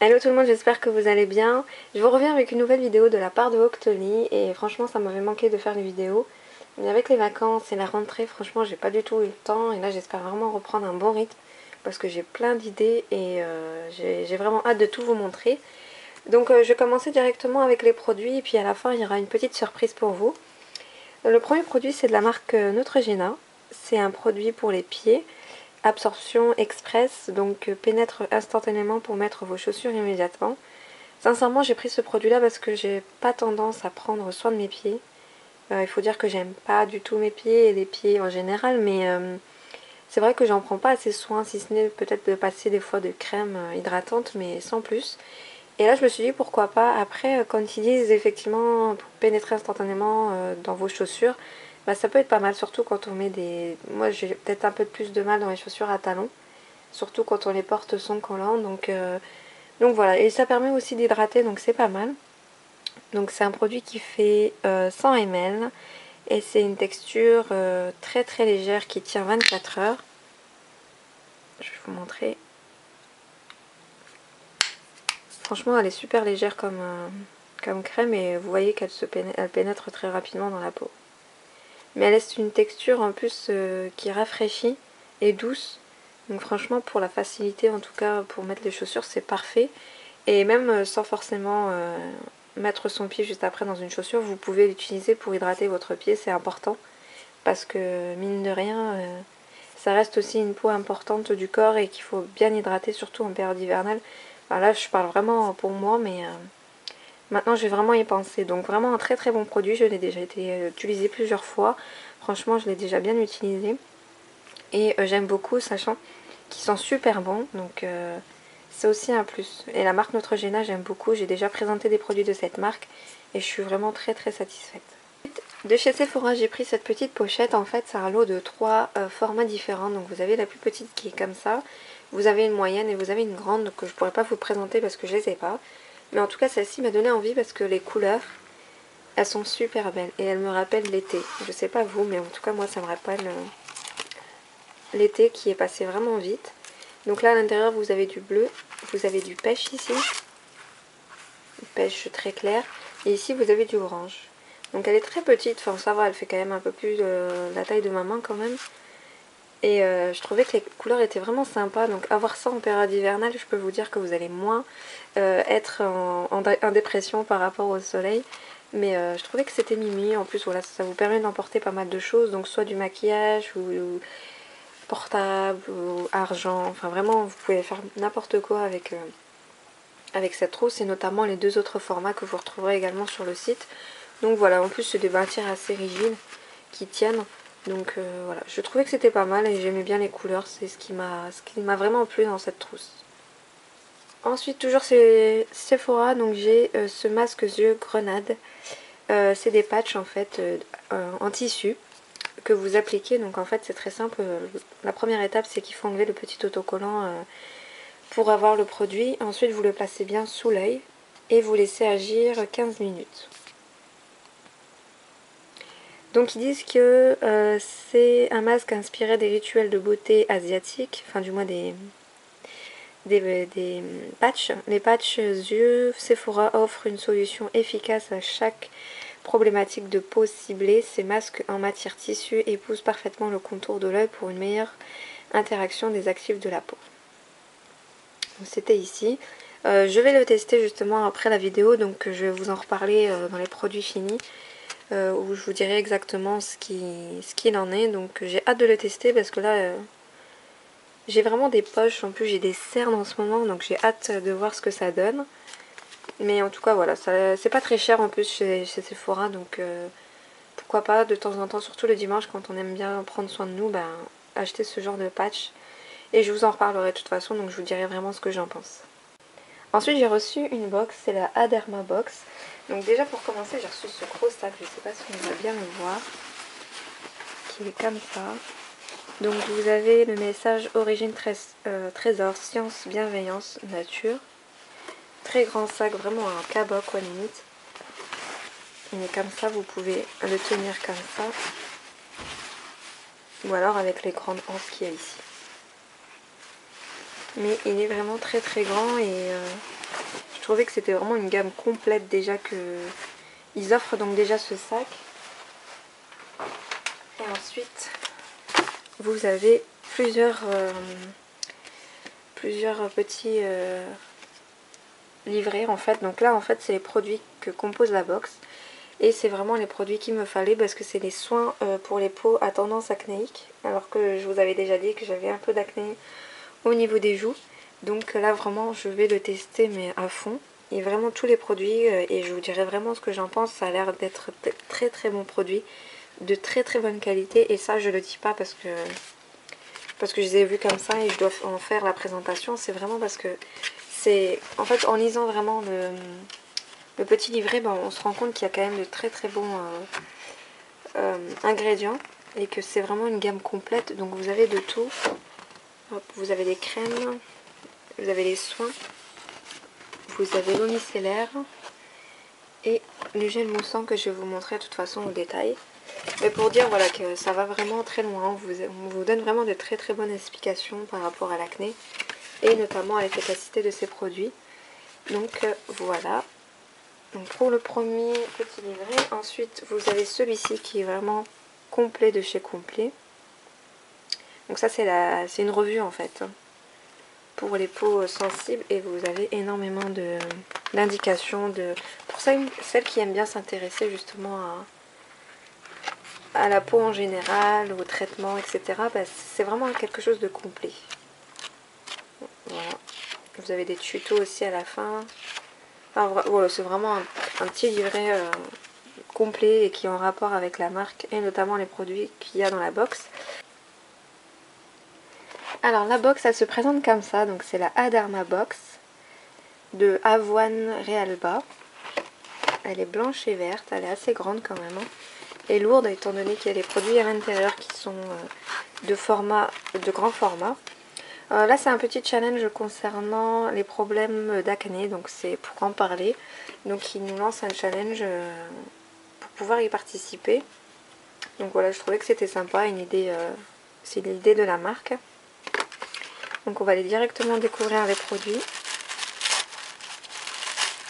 Hello tout le monde, j'espère que vous allez bien. Je vous reviens avec une nouvelle vidéo de la part de Octoly et franchement ça m'avait manqué de faire une vidéo. Mais avec les vacances et la rentrée, franchement j'ai pas du tout eu le temps et là j'espère vraiment reprendre un bon rythme parce que j'ai plein d'idées et j'ai vraiment hâte de tout vous montrer. Donc je vais commencer directement avec les produits et puis à la fin il y aura une petite surprise pour vous. Le premier produit c'est de la marque Neutrogena. C'est un produit pour les pieds. Absorption express, donc pénètre instantanément pour mettre vos chaussures immédiatement. Sincèrement, j'ai pris ce produit-là parce que j'ai pas tendance à prendre soin de mes pieds. Il faut dire que j'aime pas du tout mes pieds et les pieds en général, mais c'est vrai que j'en prends pas assez soin, si ce n'est peut-être de passer des fois de crème hydratante, mais sans plus. Et là, je me suis dit pourquoi pas. Après, quand ils disent effectivement pour pénétrer instantanément dans vos chaussures, bah, ça peut être pas mal, surtout quand on met des... Moi, j'ai peut-être un peu plus de mal dans les chaussures à talons, surtout quand on les porte sans collant. Donc voilà, et ça permet aussi d'hydrater, donc c'est pas mal. Donc c'est un produit qui fait 100 ml et c'est une texture très très légère qui tient 24 heures. Je vais vous montrer. Franchement, elle est super légère comme crème et vous voyez qu'elle elle pénètre très rapidement dans la peau. Mais elle laisse une texture en plus qui rafraîchit et douce. Donc franchement, pour la facilité, en tout cas pour mettre les chaussures, c'est parfait. Et même sans forcément mettre son pied juste après dans une chaussure, vous pouvez l'utiliser pour hydrater votre pied, c'est important. Parce que mine de rien, ça reste aussi une peau importante du corps et qu'il faut bien hydrater, surtout en période hivernale. Alors là, je parle vraiment pour moi, mais maintenant je vais vraiment y penser. Donc vraiment un très très bon produit, je l'ai déjà été utilisé plusieurs fois. Franchement, je l'ai déjà bien utilisé. Et j'aime beaucoup, sachant qu'ils sont super bons. Donc c'est aussi un plus. Et la marque Neutrogena, j'aime beaucoup. J'ai déjà présenté des produits de cette marque et je suis vraiment très très satisfaite. De chez Sephora, j'ai pris cette petite pochette. En fait, c'est un lot de 3 formats différents. Donc vous avez la plus petite qui est comme ça. Vous avez une moyenne et vous avez une grande que je ne pourrais pas vous présenter parce que je les ai pas. Mais en tout cas, celle-ci m'a donné envie parce que les couleurs, elles sont super belles. Et elles me rappellent l'été. Je sais pas vous, mais en tout cas, moi, ça me rappelle l'été qui est passé vraiment vite. Donc là, à l'intérieur, vous avez du bleu. Vous avez du pêche ici. Pêche très claire. Et ici, vous avez du orange. Donc elle est très petite, enfin ça va, elle fait quand même un peu plus la taille de ma main quand même. Et je trouvais que les couleurs étaient vraiment sympas, donc avoir ça en période hivernale, je peux vous dire que vous allez moins être en dépression par rapport au soleil. Mais je trouvais que c'était mimi, en plus voilà, ça vous permet d'emporter pas mal de choses, donc soit du maquillage ou portable ou argent, enfin vraiment vous pouvez faire n'importe quoi avec cette trousse et notamment les deux autres formats que vous retrouverez également sur le site. Donc voilà, en plus c'est des matières assez rigides qui tiennent. Donc voilà, je trouvais que c'était pas mal et j'aimais bien les couleurs, c'est ce qui m'a vraiment plu dans cette trousse. Ensuite toujours c'est Sephora, donc j'ai ce masque yeux grenade. C'est des patchs en fait en tissu que vous appliquez, donc en fait c'est très simple. La première étape c'est qu'il faut enlever le petit autocollant pour avoir le produit. Ensuite vous le placez bien sous l'œil et vous laissez agir 15 minutes. Donc ils disent que c'est un masque inspiré des rituels de beauté asiatiques, enfin du moins des patchs. Les patchs yeux, Sephora offre une solution efficace à chaque problématique de peau ciblée. Ces masques en matière tissu épousent parfaitement le contour de l'œil pour une meilleure interaction des actifs de la peau. C'était ici. Je vais le tester justement après la vidéo, donc je vais vous en reparler dans les produits finis. Où je vous dirai exactement ce qu'il en est. Donc j'ai hâte de le tester parce que là j'ai vraiment des poches, en plus j'ai des cernes en ce moment, donc j'ai hâte de voir ce que ça donne. Mais en tout cas voilà, c'est pas très cher en plus chez Sephora, donc pourquoi pas de temps en temps, surtout le dimanche quand on aime bien prendre soin de nous, ben, acheter ce genre de patch. Et je vous en reparlerai de toute façon, donc je vous dirai vraiment ce que j'en pense. Ensuite j'ai reçu une box, c'est la Aderma Box. Donc déjà pour commencer j'ai reçu ce gros sac, je sais pas si on va bien le voir, qui est comme ça. Donc vous avez le message origine trésor, science, bienveillance, nature. Très grand sac, vraiment un cabot quoi limite. Il est comme ça, vous pouvez le tenir comme ça. Ou alors avec les grandes anses qu'il y a ici. Mais il est vraiment très très grand et Je trouvais que c'était vraiment une gamme complète déjà que ils offrent donc déjà ce sac. Et ensuite vous avez plusieurs petits livrets en fait. Donc là en fait c'est les produits que compose la box. Et c'est vraiment les produits qu'il me fallait parce que c'est les soins pour les peaux à tendance acnéique. Alors que je vous avais déjà dit que j'avais un peu d'acné au niveau des joues. Donc là vraiment je vais le tester mais à fond. Et vraiment tous les produits et je vous dirai vraiment ce que j'en pense. Ça a l'air d'être très très bons produits. De très très bonne qualité. Et ça je le dis pas parce que je les ai vus comme ça et je dois en faire la présentation. C'est vraiment parce que c'est... En fait en lisant vraiment le petit livret, ben, on se rend compte qu'il y a quand même de très très bons ingrédients et que c'est vraiment une gamme complète. Donc vous avez de tout. Hop, vous avez les crèmes, vous avez les soins, vous avez l'eau micellaire et le gel moussant que je vais vous montrer de toute façon au détail. Mais pour dire voilà que ça va vraiment très loin, on vous donne vraiment de très très bonnes explications par rapport à l'acné et notamment à l'efficacité de ces produits. Donc voilà. Donc pour le premier petit livret, ensuite vous avez celui-ci qui est vraiment complet de chez Complet. Donc ça c'est une revue en fait pour les peaux sensibles et vous avez énormément d'indications pour ça, celles qui aiment bien s'intéresser justement à la peau en général, au traitement, etc. Bah, c'est vraiment quelque chose de complet. Voilà. Vous avez des tutos aussi à la fin. Enfin, voilà, c'est vraiment un petit livret complet et qui est en rapport avec la marque et notamment les produits qu'il y a dans la box. Alors la box elle se présente comme ça, donc c'est la Aderma Box de Avoine Realba. Elle est blanche et verte, elle est assez grande quand même, hein, et lourde étant donné qu'il y a les produits à l'intérieur qui sont de grand format. Là c'est un petit challenge concernant les problèmes d'acné, donc c'est pour en parler. Donc il nous lance un challenge pour pouvoir y participer. Donc voilà, je trouvais que c'était sympa, une idée, c'est l'idée de la marque. Donc on va aller directement découvrir les produits.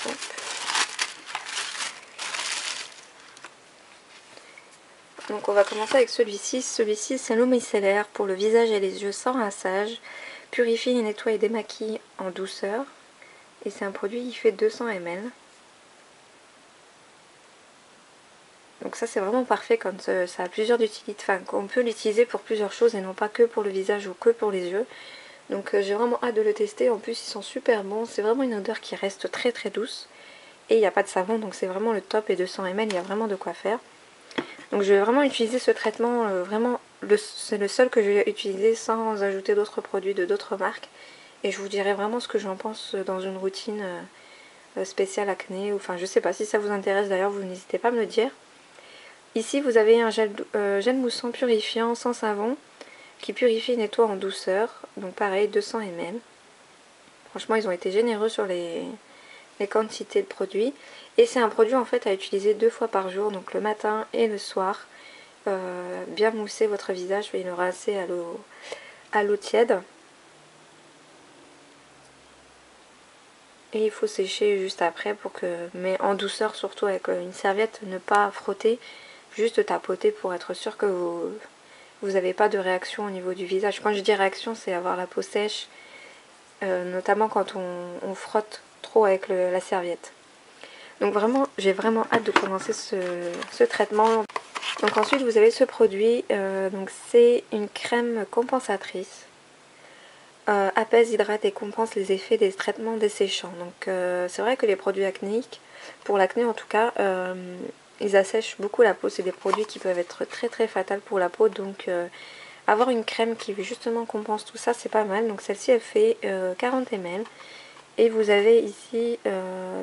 Hop. Donc on va commencer avec celui-ci. Celui-ci c'est l'eau micellaire pour le visage et les yeux sans rinçage. Purifie, nettoie et démaquille en douceur. Et c'est un produit qui fait 200 ml. Donc ça c'est vraiment parfait quand ça a plusieurs utilités. Enfin, on peut l'utiliser pour plusieurs choses et non pas que pour le visage ou que pour les yeux. Donc j'ai vraiment hâte de le tester. En plus ils sont super bons. C'est vraiment une odeur qui reste très très douce. Et il n'y a pas de savon, donc c'est vraiment le top. Et 200 ml, il y a vraiment de quoi faire. Donc je vais vraiment utiliser ce traitement, vraiment c'est le seul que je vais utiliser sans ajouter d'autres produits de d'autres marques. Et je vous dirai vraiment ce que j'en pense dans une routine spéciale acné. Enfin je sais pas si ça vous intéresse d'ailleurs, vous n'hésitez pas à me le dire. Ici vous avez un gel moussant purifiant sans savon qui purifie et nettoie en douceur. Donc pareil 200 ml. Franchement ils ont été généreux sur les quantités de produits. Et c'est un produit en fait à utiliser 2 fois par jour, donc le matin et le soir. Bien mousser votre visage et le rincer à l'eau tiède. Et il faut sécher juste après mais en douceur surtout avec une serviette, ne pas frotter, juste tapoter pour être sûr que vous n'avez pas de réaction au niveau du visage. Quand je dis réaction, c'est avoir la peau sèche, notamment quand on frotte trop avec la serviette. Donc vraiment, j'ai vraiment hâte de commencer ce traitement. Donc ensuite vous avez ce produit, donc c'est une crème compensatrice. Apaise, hydrate et compense les effets des traitements desséchants. Donc c'est vrai que les produits acnéiques, pour l'acné en tout cas, ils assèchent beaucoup la peau. C'est des produits qui peuvent être très très fatals pour la peau. Donc avoir une crème qui justement compense tout ça, c'est pas mal. Donc celle-ci elle fait 40 ml. Et vous avez ici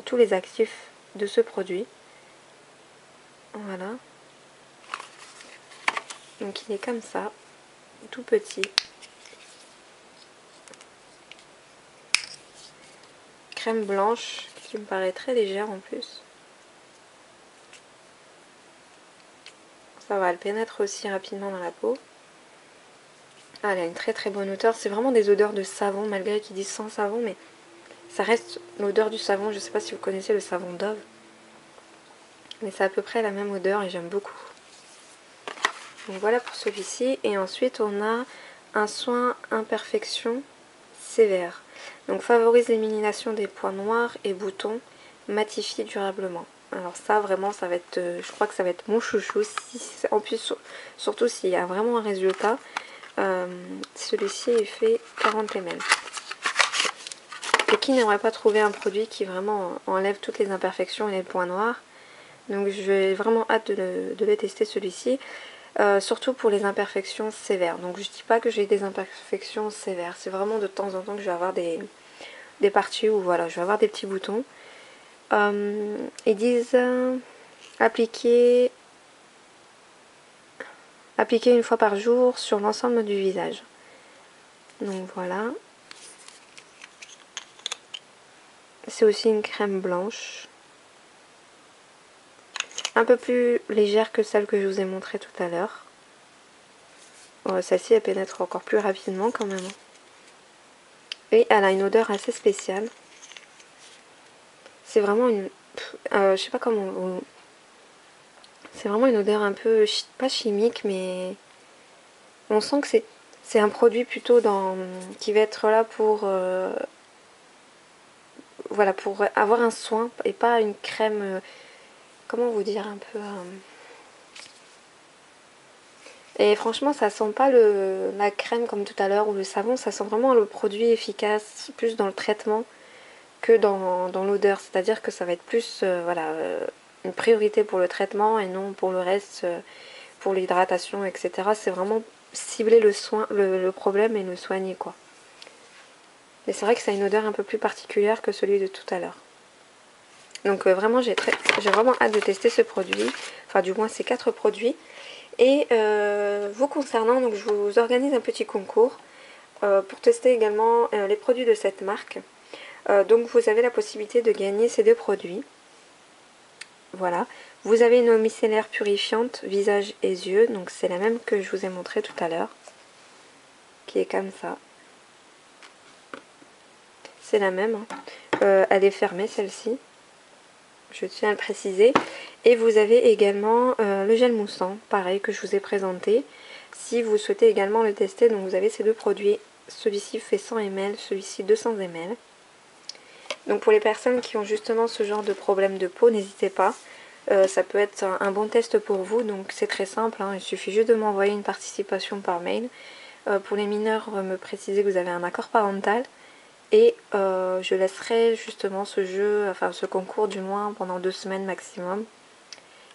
tous les actifs de ce produit. Voilà. Donc il est comme ça, tout petit. Crème blanche qui me paraît très légère en plus. Ça va, elle pénètre aussi rapidement dans la peau. Ah, elle a une très très bonne odeur. C'est vraiment des odeurs de savon malgré qu'ils disent sans savon, mais Ça reste l'odeur du savon, je sais pas si vous connaissez le savon Dove. Mais c'est à peu près la même odeur et j'aime beaucoup. Donc voilà pour celui-ci. Et ensuite on a un soin imperfection sévère. Donc favorise l'élimination des points noirs et boutons, matifie durablement. Alors ça vraiment ça va être, je crois que ça va être mon chouchou. En plus surtout s'il y a vraiment un résultat. Celui-ci il fait 40 ml. Et qui n'aimerait pas trouver un produit qui vraiment enlève toutes les imperfections et les points noirs. Donc j'ai vraiment hâte de le tester celui-ci. Surtout pour les imperfections sévères. Donc je dis pas que j'ai des imperfections sévères. C'est vraiment de temps en temps que je vais avoir des parties où voilà, je vais avoir des petits boutons. Ils disent appliquer une fois par jour sur l'ensemble du visage. Donc voilà. C'est aussi une crème blanche. Un peu plus légère que celle que je vous ai montrée tout à l'heure. Celle-ci elle pénètre encore plus rapidement quand même. Et elle a une odeur assez spéciale. C'est vraiment une... je sais pas comment... C'est vraiment une odeur un peu... Pas chimique, mais... On sent que c'est un produit plutôt qui va être là pour... Voilà, pour avoir un soin et pas une crème... Comment vous dire un peu... Et franchement, ça sent pas la crème comme tout à l'heure ou le savon. Ça sent vraiment le produit efficace, plus dans le traitement que dans l'odeur. C'est-à-dire que ça va être plus voilà, une priorité pour le traitement et non pour le reste, pour l'hydratation, etc. C'est vraiment cibler le problème et le soigner, quoi. Mais c'est vrai que ça a une odeur un peu plus particulière que celui de tout à l'heure. Donc vraiment, j'ai vraiment hâte de tester ce produit. Enfin, du moins, ces 4 produits. Et vous concernant, donc je vous organise un petit concours pour tester également les produits de cette marque. Donc vous avez la possibilité de gagner ces 2 produits. Voilà. Vous avez une eau micellaire purifiante, visage et yeux. Donc c'est la même que je vous ai montré tout à l'heure. Qui est comme ça. C'est la même. Elle est fermée celle-ci. Je tiens à le préciser. Et vous avez également le gel moussant, pareil que je vous ai présenté. Si vous souhaitez également le tester, donc vous avez ces 2 produits. Celui-ci fait 100 ml, celui-ci 200 ml. Donc pour les personnes qui ont justement ce genre de problème de peau, n'hésitez pas. Ça peut être un bon test pour vous. Donc c'est très simple, hein. Il suffit juste de m'envoyer une participation par mail. Pour les mineurs, me préciser que vous avez un accord parental. Et je laisserai justement ce concours du moins pendant 2 semaines maximum.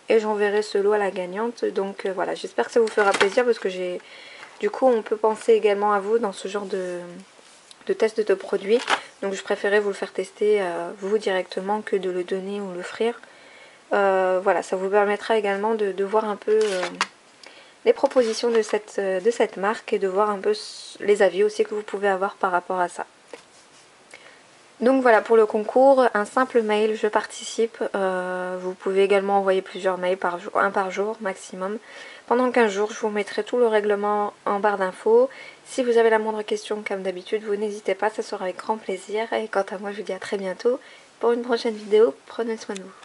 Et j'enverrai ce lot à la gagnante. Donc voilà, j'espère que ça vous fera plaisir parce que du coup on peut penser également à vous dans ce genre de test de produits. Donc je préférais vous le faire tester vous directement que de le donner ou l'offrir. Voilà, ça vous permettra également de voir un peu les propositions de cette marque et de voir un peu les avis aussi que vous pouvez avoir par rapport à ça. Donc voilà pour le concours, un simple mail, je participe. Vous pouvez également envoyer plusieurs mails par jour, un par jour maximum. Pendant 15 jours, je vous mettrai tout le règlement en barre d'infos. Si vous avez la moindre question, comme d'habitude, vous n'hésitez pas, ça sera avec grand plaisir. Et quant à moi, je vous dis à très bientôt pour une prochaine vidéo. Prenez soin de vous.